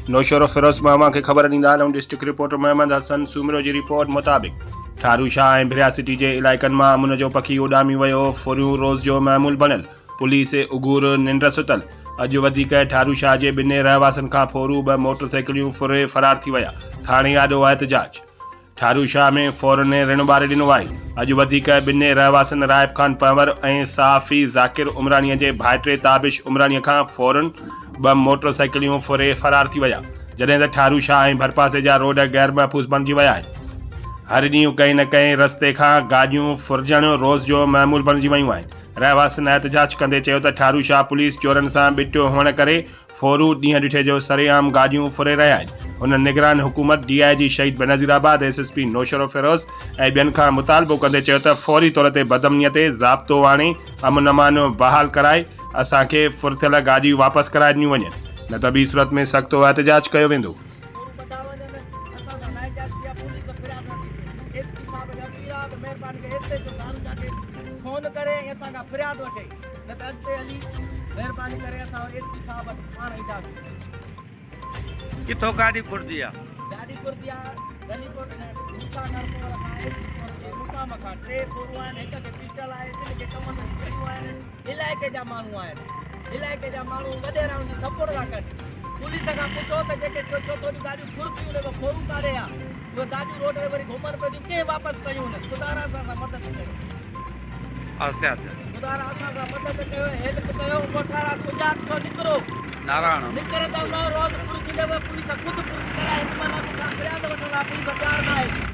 नौशर फिरोज़ महमा खे ख़बर ॾींदा ऐं डिस्ट्रिक्ट रिपोर्टर मोहम्मद हसन सूमिरो जी रिपोर्ट मुताबिक़ ठारू शाह ऐं भिरिया सिटी जे इलाइक़नि मां अमुन जो पखी उॾामी वियो। फुरियूं रोज़ जो मामूल बणियल। पुलिस उगूर निंड सुतल। अॼु वधीक ठारू शाह जे ॿिन्ही रहवासनि खां फोरू 2 मोटरसाइकिलियूं फुरे फरार थी विया। थाणे आॾो एहतजाज। ठारू शाह में फौरन रिण ॿारे ॾिनो आहे। अॼु वधीक ॿिन्ही रहवासनि राइब खान पंवर ऐं साफ़ी ज़ाकिर उमरानीअ जे भाइटे ताबिश उमरानीअ खां फौरन 2 मोटरसाइकिलियूं फुरे फरार थी विया, जॾहिं त ठारू शाह ऐं भरपासे जा रोड गैर महफ़ूज़ बणिजी विया आहिनि। हर ॾींहुं कंहिं न कंहिं रस्ते खां गाॾियूं फुरजण रोज़ जो मामूल बणिजी वियूं आहिनि। रहवासिन एहतजाज कंदे चयो त ठारू शाह पुलिस चोरनि सां बिटियो हुअण करे फोरू ॾींहं ॾिठे जो सरेआम गाॾियूं फुरे रहिया आहिनि। हुन निगरान हुकूमत DIG शहीद बेनज़ीराबाद SSP नौशर फिरोज़ ऐं ॿियनि खां मुतालबो कंदे चयो त फौरी तौर ते बदमनीअ ते ज़ाब्तो आणे अमन अमान बहाल कराए असांखे फुरथियल गाॾियूं वापसि कराए ॾिनियूं वञनि, न त ॿी सूरत में सख़्तो एहतजाज कयो वेंदो। फोन करे असांखां फ़रियाद वठे, न त अॻिते हली महिरबानी करे असां SP साहब वटि पाण ईंदासीं। किथों गाड़ी फुरदी आहे? गाड़ी फुरदी आहे गलीकोट मूसा नरपोर खां मुकाम खां 3 फोरू आहिनि, हिक खे पिस्टल आहे, टिनि खे कमनि जूं पिस्टलूं आहिनि। इलाइक़े जा माण्हू आहिनि, इलाइक़े जा माण्हू वॾेराउनि जी सपोर्ट था कनि। पुलिस खां पुछो त जेके छोकिरियूं गाॾियूं फुरतियूं उन फोरू काॾे आहे, उहे गाॾियूं रोड ते वरी घुमनि पियूं, कंहिं वापसि कयूं न। खुदारा सां मदद कयो, खुदारा असां मदद कयो, हेल्प कयो। कोठारा सुजाग थो निकिरो नारायण निकिरंदव न रोज़ पुलिस ख़ुदि पुलिस कराए, हिन माना फ़रियाद वठण लाइ पुलिस तयारु न आहे।